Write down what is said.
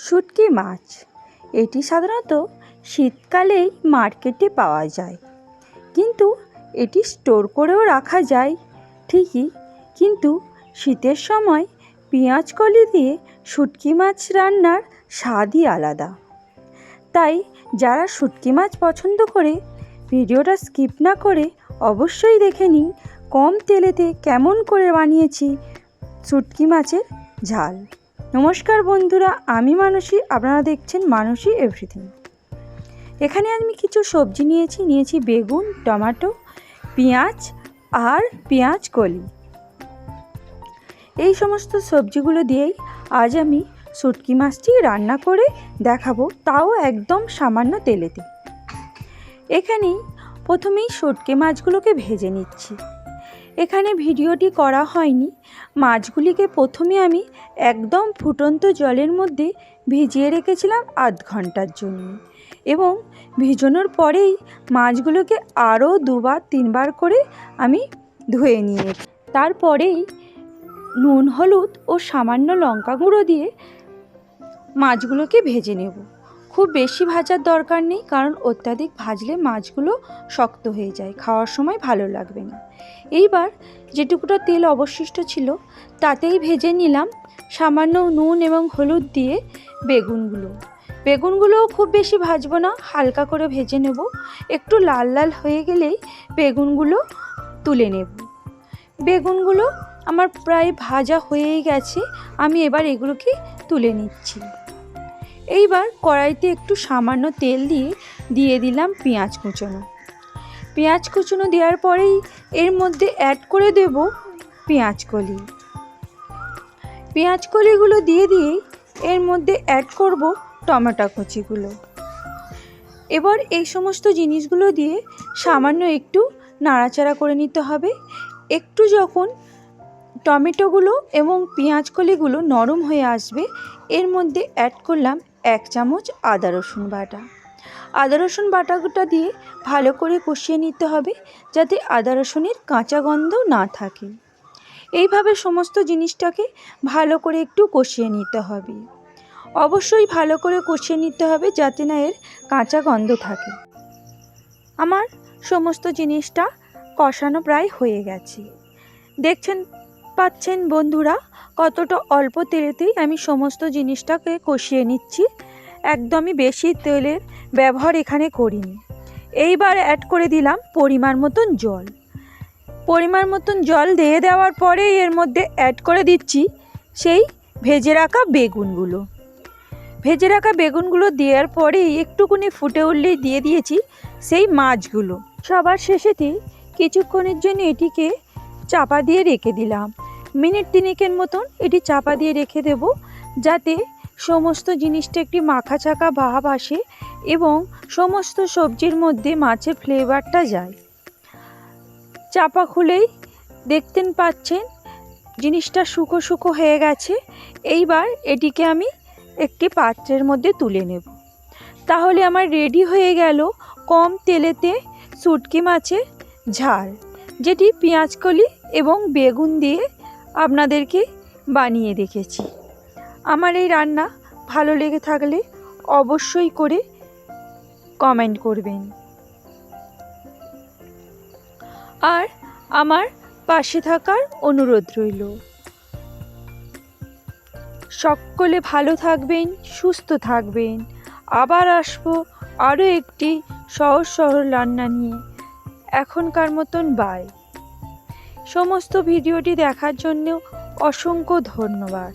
শুটকি মাছ এটি সাধারণত শীতকালেই মার্কেটে পাওয়া যায়, কিন্তু এটি স্টোর করেও রাখা যায় ঠিকই, কিন্তু শীতের সময় পেঁয়াজ কলি দিয়ে শুটকি মাছ রান্নার স্বাদই আলাদা। তাই যারা শুটকি মাছ পছন্দ করে ভিডিওটা স্কিপ না করে অবশ্যই দেখে নিন কম তেলেতে কেমন করে বানিয়েছি শুটকি মাছের ঝাল। নমস্কার বন্ধুরা, আমি মানসী, আপনারা দেখছেন মানসী এভরিথিং। এখানে আমি কিছু সবজি নিয়েছি বেগুন, টমেটো, পেঁয়াজ আর পেঁয়াজ কলি। এই সমস্ত সবজিগুলো দিয়েই আজ আমি শুটকি মাছটি রান্না করে দেখাবো, তাও একদম সামান্য তেলেতে। এখানেই প্রথমেই শুটকি মাছগুলোকে ভেজে নিচ্ছি। এখানে ভিডিওটি করা হয়নি, মাছগুলিকে প্রথমে আমি একদম ফুটন্ত জলের মধ্যে ভিজিয়ে রেখেছিলাম আধ ঘন্টার জন্য, এবং ভিজানোর পরেই মাছগুলোকে আরও 2-3 করে আমি ধুয়ে নিয়েছি। তারপরেই নুন, হলুদ ও সামান্য লঙ্কা গুঁড়ো দিয়ে মাছগুলোকে ভেজে নেব। খুব বেশি ভাজার দরকার নেই, কারণ অত্যাধিক ভাজলে মাছগুলো শক্ত হয়ে যায়, খাওয়ার সময় ভালো লাগবে না। এইবার যেটুকুটা তেল অবশিষ্ট ছিল তাতেই ভেজে নিলাম সামান্য নুন এবং হলুদ দিয়ে বেগুনগুলোও খুব বেশি ভাজবো না, হালকা করে ভেজে নেব। একটু লাল লাল হয়ে গেলেই বেগুনগুলো তুলে নেব। বেগুনগুলো আমার প্রায় ভাজা হয়েই গেছে, আমি এবার এগুলোকে তুলে নিচ্ছি। এইবার কড়াইতে একটু সামান্য তেল দিয়ে দিলাম পেঁয়াজ কুচনো দেওয়ার পরেই এর মধ্যে অ্যাড করে দেব পেঁয়াজ কলিগুলো দিয়ে এর মধ্যে অ্যাড করব টমেটো কুচিগুলো। এবার এই সমস্ত জিনিসগুলো দিয়ে সামান্য একটু নাড়াচাড়া করে নিতে হবে। একটু যখন টমেটোগুলো এবং পেঁয়াজ কলিগুলো নরম হয়ে আসবে, এর মধ্যে অ্যাড করলাম 1 চামচ আদা রসুন বাটাটা দিয়ে ভালো করে কষিয়ে নিতে হবে, যাতে আদা রসুনের কাঁচা গন্ধ না থাকে। এইভাবে সমস্ত জিনিসটাকে ভালো করে একটু কষিয়ে নিতে হবে। অবশ্যই ভালো করে কষিয়ে নিতে হবে, যাতে না এর কাঁচা গন্ধ থাকে। আমার সমস্ত জিনিসটা কষানো প্রায় হয়ে গেছে। পাচ্ছেন বন্ধুরা কতটা অল্প তেলেতেই আমি সমস্ত জিনিসটাকে কষিয়ে নিচ্ছি, একদমই বেশি তেলের ব্যবহার এখানে করিনি। এইবার অ্যাড করে দিলাম পরিমাণ মতন জল দিয়ে দেওয়ার পরে এর মধ্যে অ্যাড করে দিচ্ছি সেই ভেজে রাখা বেগুনগুলো দেওয়ার পরেই একটুখানি ফুটে উঠলেই দিয়ে দিয়েছি সেই মাছগুলো। সবার শেষেতেই কিছুক্ষণের জন্য এটিকে চাপা দিয়ে রেখে দিলাম, মিনিট 3 মতন এটি চাপা দিয়ে রেখে দেব, যাতে সমস্ত জিনিসটা একটি মাখাচাকা ভাব আসে এবং সমস্ত সবজির মধ্যে মাছের ফ্লেভারটা যায়। চাপা খুলেই দেখতেন পাচ্ছেন জিনিসটা শুকো হয়ে গেছে। এইবার এটিকে আমি একটি পাত্রের মধ্যে তুলে নেব। তাহলে আমার রেডি হয়ে গেল কম তেলেতে শুটকি মাছের ঝাল, যেটি পেঁয়াজ কলি এবং বেগুন দিয়ে আপনাদেরকে বানিয়ে দেখেছি। আমার এই রান্না ভালো লেগে থাকলে অবশ্যই করে কমেন্ট করবেন, আর আমার পাশে থাকার অনুরোধ রইল। সকলে ভালো থাকবেন, সুস্থ থাকবেন। আবার আসবো আরও একটি সহজ সরল রান্না নিয়ে। এখনকার মতন বাই। সমস্ত ভিডিওটি দেখার জন্য অসংখ্য ধন্যবাদ।